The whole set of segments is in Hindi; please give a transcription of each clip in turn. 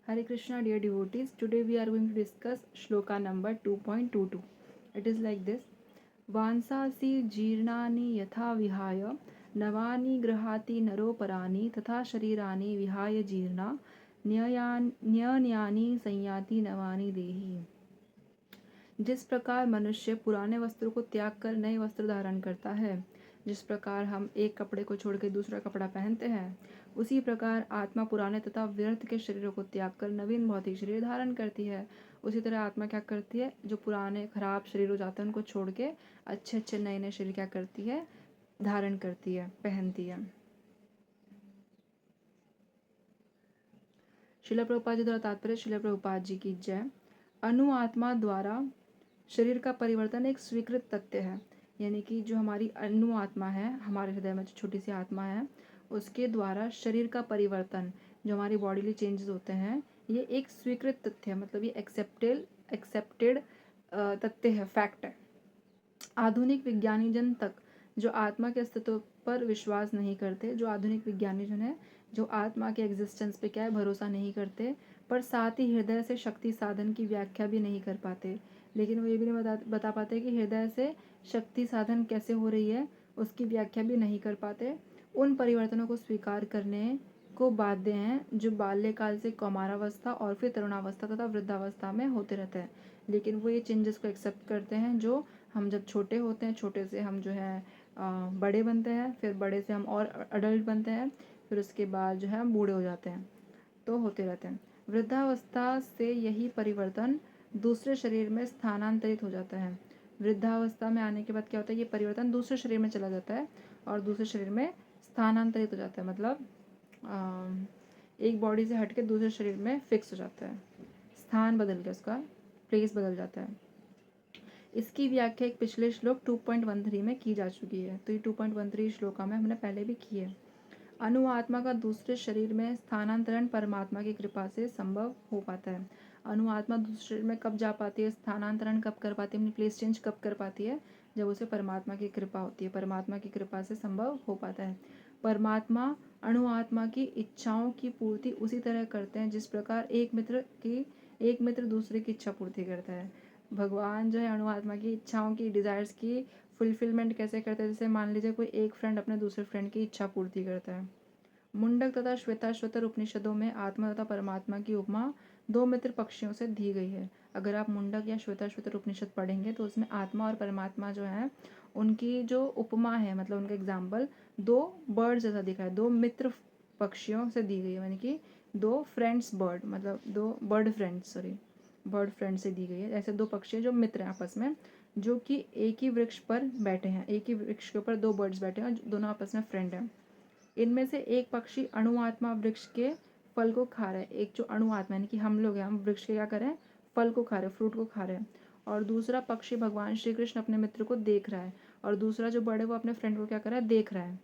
Hare Krishna, dear devotees. Today we are going to discuss shloka number 2.22. It is like this: वांसासि जीर्णानि यथा विहाय नवानि गृहाति नरोपराणि तथा शरीरानि विहाय जीर्णा न्यन्यानि संयाति नवानि देहि। जिस प्रकार मनुष्य पुराने वस्त्रों को त्याग कर नए वस्त्र धारण करता है, जिस प्रकार हम एक कपड़े को छोड़कर दूसरा कपड़ा पहनते हैं, उसी प्रकार आत्मा पुराने तथा व्यर्थ के शरीरों को त्याग कर नवीन भौतिक शरीर धारण करती है। उसी तरह आत्मा क्या करती है, जो पुराने खराब शरीर हो जाते हैं उनको छोड़ के अच्छे अच्छे नए नए शरीर क्या करती है, धारण करती है, पहनती है। शिला प्रभुपाद जी द्वारा तात्पर्य। शिला प्रभुपाद जी की जय। अनु आत्मा द्वारा शरीर का परिवर्तन एक स्वीकृत तथ्य है, यानी कि जो हमारी अनु आत्मा है, हमारे हृदय में जो छोटी सी आत्मा है, उसके द्वारा शरीर का परिवर्तन, जो हमारी बॉडीली चेंजेस होते हैं, ये एक स्वीकृत तथ्य है, मतलब ये एक्सेप्टेड तथ्य है, फैक्ट है। आधुनिक विज्ञानी जन तक जो आत्मा के अस्तित्व पर विश्वास नहीं करते, जो आधुनिक विज्ञानी जन है, जो आत्मा के एग्जिस्टेंस पे क्या है, भरोसा नहीं करते, पर साथ ही हृदय से शक्ति साधन की व्याख्या भी नहीं कर पाते। लेकिन वो ये भी नहीं बता पाते कि हृदय से शक्ति साधन कैसे हो रही है, उसकी व्याख्या भी नहीं कर पाते। उन परिवर्तनों को स्वीकार करने को बाध्य हैं जो बाल्यकाल से कौमारावस्था और फिर तरुणावस्था तथा वृद्धावस्था में होते रहते हैं। लेकिन वो ये चेंजेस को एक्सेप्ट करते हैं जो हम जब छोटे होते हैं, छोटे से हम जो है बड़े बनते हैं, फिर बड़े से हम और अडल्ट बनते हैं, फिर उसके बाद जो है हम बूढ़े हो जाते हैं, तो होते रहते हैं। वृद्धावस्था से यही परिवर्तन दूसरे शरीर में स्थानांतरित हो जाता है। वृद्धावस्था में आने के बाद क्या होता है, ये परिवर्तन दूसरे शरीर में चला जाता है और दूसरे शरीर में स्थानांतरित हो जाता है, मतलब एक बॉडी से हट के दूसरे शरीर में फिक्स हो जाता है, स्थान बदल के उसका प्लेस बदल जाता है। इसकी व्याख्या एक पिछले श्लोक 2.13 में की जा चुकी है, तो ये 2.13 श्लोका में हमने पहले भी की है। अनु आत्मा का दूसरे शरीर में स्थानांतरण परमात्मा की कृपा से संभव हो पाता है। अनु आत्मा दूसरे शरीर में कब जा पाती है, स्थानांतरण कब कर पाती है, अपनी प्लेस चेंज कब कर पाती है, जब उसे परमात्मा की कृपा होती है, परमात्मा की कृपा से संभव हो पाता है। परमात्मा अणु आत्मा की इच्छाओं की पूर्ति उसी तरह करते हैं जिस प्रकार एक मित्र दूसरे की इच्छा पूर्ति करता है। भगवान जो है अणु आत्मा की इच्छाओं की, डिजायर्स की फुलफिलमेंट कैसे करते हैं, जैसे मान लीजिए कोई एक फ्रेंड अपने दूसरे फ्रेंड की इच्छा पूर्ति करता है। मुंडक तथा श्वेताश्वतर उपनिषदों में आत्मा तथा परमात्मा की उपमा दो मित्र पक्षियों से दी गई है। अगर आप मुंडक या श्वेताश्वतर उपनिषद पढ़ेंगे तो उसमें आत्मा और परमात्मा जो है उनकी जो उपमा है, मतलब उनका एग्जाम्पल दो बर्ड जैसा दिखा है, दो मित्र पक्षियों से दी गई है, यानी कि दो फ्रेंड्स बर्ड, मतलब दो बर्ड फ्रेंड से दी गई है। ऐसे दो पक्षी जो मित्र हैं आपस में, जो कि एक ही वृक्ष पर बैठे हैं, एक ही वृक्ष के ऊपर दो बर्ड्स बैठे हैं, दोनों आपस में फ्रेंड हैं। इनमें से एक पक्षी अणु आत्मा वृक्ष के फल को खा रहा है, एक जो अणु आत्मा यानी कि हम लोग हैं, हम वृक्ष के क्या करें, फल को खा रहे हैं, फ्रूट को खा रहे हैं। और दूसरा पक्षी भगवान श्री कृष्ण अपने मित्र को देख रहा है, और दूसरा जो बर्ड है वो अपने फ्रेंड को क्या कर रहा है, देख रहा है।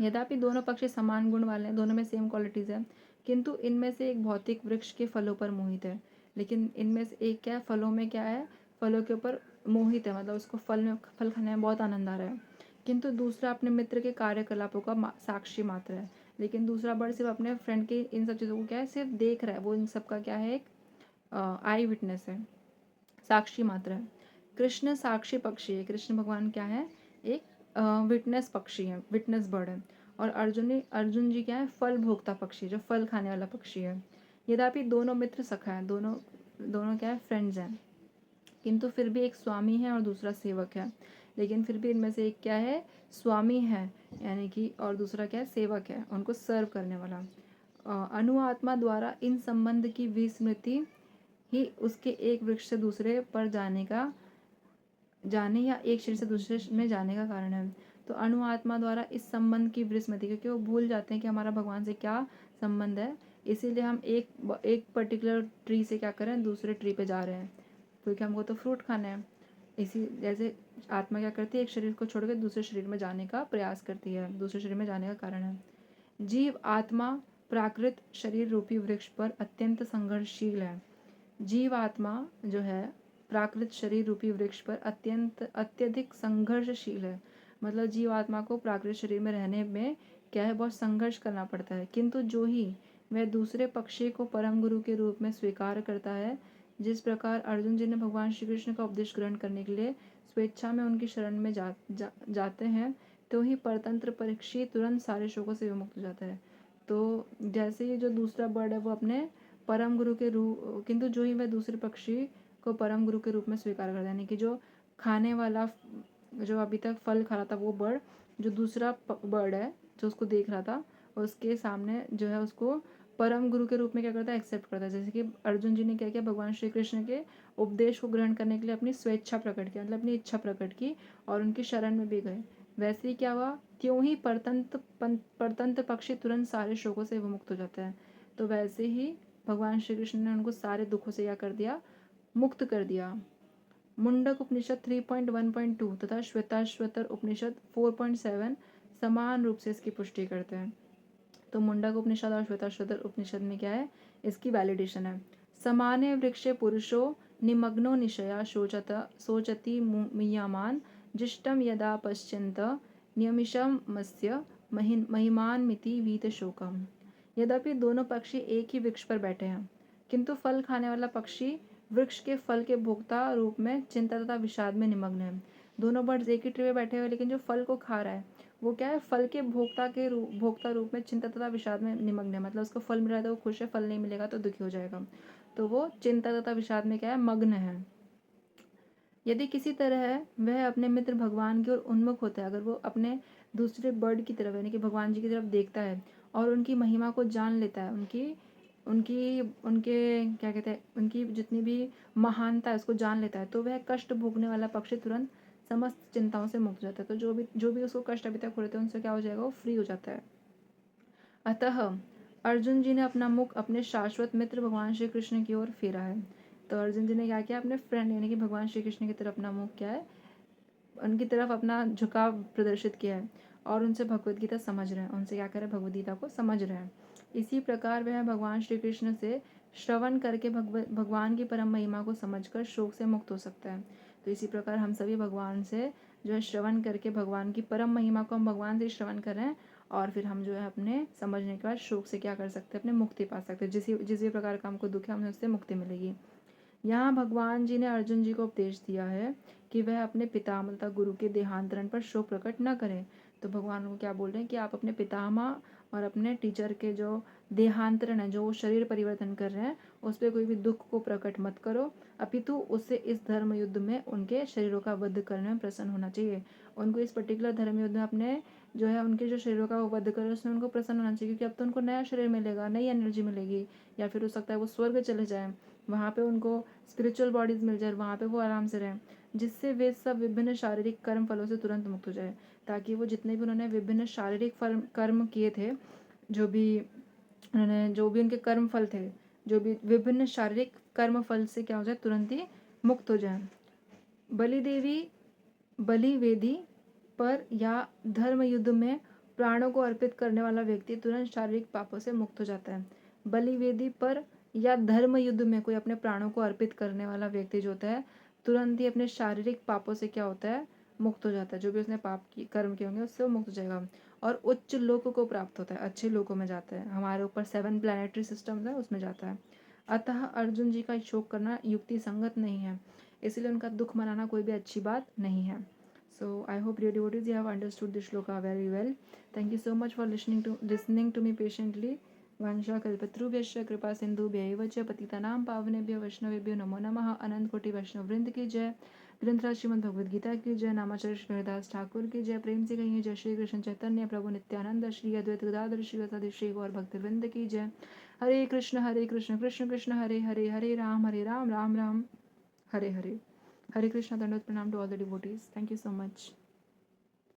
यद्यपि दोनों पक्षी समान गुण वाले हैं, दोनों में सेम क्वालिटीज़ है, किंतु इनमें से एक भौतिक वृक्ष के फलों पर मोहित है। लेकिन इनमें से एक क्या है, फलों में क्या है, फलों के ऊपर मोहित है, मतलब उसको फल खाने में बहुत आनंद आ रहा है। किंतु दूसरा अपने मित्र के कार्यकलापों का साक्षी मात्र है। लेकिन दूसरा बर्ड सिर्फ अपने फ्रेंड के इन सब चीज़ों को क्या है, सिर्फ देख रहा है, वो इन सब का क्या है, एक आई विटनेस है, साक्षी मात्र है। कृष्ण साक्षी पक्षी है, कृष्ण भगवान क्या है, एक विटनेस पक्षी है, विटनेस बर्ड है। और अर्जुन जी क्या है, फल भोक्ता पक्षी, जो फल खाने वाला पक्षी है। यद्यपि दोनों मित्र सखा है, दोनों क्या है, फ्रेंड्स हैं, किंतु फिर भी एक स्वामी है और दूसरा सेवक है। लेकिन फिर भी इनमें से एक क्या है, स्वामी है, यानी कि, और दूसरा क्या है, सेवक है, उनको सर्व करने वाला। अनु आत्मा द्वारा इन संबंध की विस्मृति ही उसके एक वृक्ष से दूसरे पर जाने या एक शरीर से दूसरे में जाने का कारण है। तो अणु आत्मा द्वारा इस संबंध की विस्मृति, क्योंकि वो भूल जाते हैं कि हमारा भगवान से क्या संबंध है, इसीलिए हम एक पर्टिकुलर ट्री से क्या करें, दूसरे ट्री पे जा रहे हैं, क्योंकि हमको तो फ्रूट खाना है। इसी जैसे आत्मा क्या करती है, एक शरीर को छोड़कर दूसरे शरीर में जाने का प्रयास करती है, दूसरे शरीर में जाने का कारण है। जीव आत्मा प्राकृत शरीर रूपी वृक्ष पर अत्यंत संघर्षशील है। जीव आत्मा जो है प्राकृत शरीर रूपी वृक्ष पर अत्यधिक संघर्षशील है, मतलब जीव आत्मा को प्राकृत शरीर में रहने में क्या है, बहुत संघर्ष करना पड़ता है। किंतु जो ही वह दूसरे पक्षी को परम गुरु के रूप में स्वीकार करता है। जिस प्रकार अर्जुन जी ने भगवान श्री कृष्ण का उपदेश ग्रहण करने के लिए स्वेच्छा में उनकी शरण में जाते हैं, तो ही परतंत्र परीक्षित तुरंत सारे शोकों से विमुक्त हो जाता है। तो जैसे ही जो दूसरा बर्ड है वो अपने परम गुरु के रूप, किंतु जो ही वह दूसरे पक्षी को परम गुरु के रूप में स्वीकार करता है, यानी कि जो खाने वाला, जो अभी तक फल खा रहा था वो बर्ड, जो दूसरा बर्ड है जो उसको देख रहा था, उसके सामने जो है उसको परम गुरु के रूप में क्या करता है, एक्सेप्ट करता है। जैसे कि अर्जुन जी ने क्या किया, भगवान श्री कृष्ण के उपदेश को ग्रहण करने के लिए अपनी स्वेच्छा प्रकट की, मतलब अपनी इच्छा प्रकट की और उनकी शरण में भी गए। वैसे ही क्या हुआ, त्यों ही परतंत्र पक्षी तुरंत सारे शोकों से विमुक्त हो जाता है। तो वैसे ही भगवान श्री कृष्ण ने उनको सारे दुखों से क्या कर दिया, मुक्त कर दिया। मुंडक उपनिषद 3.1.2 तथा श्वेताश्वतर उपनिषद 4.7 समान रूप से इसकी पुष्टि करते हैं। तो मुंडक उपनिषद और श्वेताश्वतर उपनिषद में क्या है, इसकी वैलिडेशन है। समाने वृक्षे पुरुषो निमग्नो निशया सोचति मीयमान जिष्टम यदा पश्यन्त नियमिषम मस्य महिमान मिति वीत शोकम। यद्यपि दोनों पक्षी एक ही वृक्ष पर बैठे हैं, किंतु फल खाने वाला पक्षी वृक्ष के फल के भोक्ता रूप में चिंता तथा विषाद में निमग्न है। दोनों बर्ड्स एक ही ट्री में बैठे हुए, लेकिन जो फल को खा रहा है वो क्या है, फल के भोक्ता रूप में चिंता तथा विषाद में निमग्न है। मतलब उसको फल मिल रहा है तो वो खुश है, फल नहीं मिलेगा तो दुखी हो जाएगा। तो वो चिंता तथा विषाद में क्या है, मग्न है। यदि किसी तरह वह अपने मित्र भगवान की ओर उन्मुख होता है, अगर वो अपने दूसरे बर्ड की तरफ यानी कि भगवान जी की तरफ देखता है और उनकी महिमा को जान लेता है, उनकी उनकी उनके क्या कहते हैं, उनकी जितनी भी महानता है उसको जान लेता है, तो वह कष्ट भोगने वाला पक्षी तुरंत समस्त चिंताओं से मुक्त हो जाता है। तो जो भी उसको कष्ट अभी तक हो रहे थे उनसे क्या हो जाएगा, वो फ्री हो जाता है। अतः अर्जुन जी ने अपना मुख अपने शाश्वत मित्र भगवान श्री कृष्ण की ओर फेरा है। तो अर्जुन जी ने क्या किया, अपने फ्रेंड यानी कि भगवान श्री कृष्ण की तरफ अपना मुख क्या है, उनकी तरफ अपना झुकाव प्रदर्शित किया है और उनसे भगवद गीता समझ रहे हैं, उनसे क्या करें, भगवद गीता को समझ रहे हैं। इसी प्रकार वह भगवान श्री कृष्ण से श्रवण करके भगवान की परम महिमा को समझकर शोक से मुक्त हो सकता है। तो इसी प्रकार हम सभी भगवान से जो है श्रवण करके भगवान की परम महिमा को हम भगवान से श्रवण कर रहे हैं और फिर हम जो है अपने समझने के बाद शोक से क्या कर सकते हैं, अपने मुक्ति पा सकते हैं। जिस भी प्रकार का हमको दुख है हमें उससे मुक्ति मिलेगी। यहाँ भगवान जी ने अर्जुन जी को उपदेश दिया है कि वह अपने पितामह गुरु के देहांतरण पर शोक प्रकट न करें। तो भगवान को क्या बोल रहे हैं कि आप अपने पितामह और अपने टीचर के जो देहांतरण है, जो वो शरीर परिवर्तन कर रहे हैं, उस पर कोई भी दुख को प्रकट मत करो, अपितु उससे इस धर्म युद्ध में उनके शरीरों का वध करने में प्रसन्न होना चाहिए। उनको इस पर्टिकुलर धर्म युद्ध में अपने जो है उनके जो शरीरों का वो वध कर उसमें उनको प्रसन्न होना चाहिए, क्योंकि अब तो उनको नया शरीर मिलेगा, नई एनर्जी मिलेगी, या फिर हो सकता है वो स्वर्ग चले जाएं, वहाँ पे उनको स्पिरिचुअल बॉडीज मिल जाए, वहाँ पे वो आराम से रहें, जिससे वे सब विभिन्न शारीरिक कर्म फलों से तुरंत मुक्त हो जाए, ताकि वो जितने भी उन्होंने विभिन्न शारीरिक कर्म किए थे, जो भी उनके कर्म फल थे, जो भी विभिन्न शारीरिक कर्म फल से क्या हो जाए, तुरंत ही मुक्त हो जाए। बलिवेदी पर या धर्म युद्ध में प्राणों को अर्पित करने वाला व्यक्ति तुरंत शारीरिक पापों से मुक्त हो जाता है। बलिवेदी पर या धर्म युद्ध में कोई अपने प्राणों को अर्पित करने वाला व्यक्ति जो होता है, तुरंत ही अपने शारीरिक पापों से क्या होता है, मुक्त हो जाता है। जो भी उसने पाप की कर्म किए होंगे उससे वो मुक्त हो जाएगा और उच्च लोक को प्राप्त होता है, अच्छे लोकों में जाता है। हमारे ऊपर 7 प्लैनेटरी सिस्टम्स है उसमें जाता है। अतः अर्जुन जी का शोक करना युक्ति संगत नहीं है, इसलिए उनका दुख मनाना कोई भी अच्छी बात नहीं है। So I hope dear devotees you have understood this shloka very well. Thank you so much for listening to me patiently. Vansha kalpatrubhyascha कृपा सिंधुभ्यैव च पतितानां पावनेभ्यो वैष्णवेभ्यो नमो नमः। अनंत कोटि वैष्णव वृंद की जय। ग्रंथराज श्रीमद् भगवद गीता की जय। नामाचार्य श्री हरिदास ठाकुर की जय। प्रेम से कहिए जय श्री कृष्ण चैतन्य प्रभु नित्यानंद श्री अद्वैत गदाधर श्रीवासादि श्री गौर भक्तवृंद की जय। हरे कृष्ण कृष्ण कृष्ण हरे हरे, हरे Ram Ram Ram Hare Hare. Hare Krishna, Dandavat Pranam to all the devotees. Thank you so much.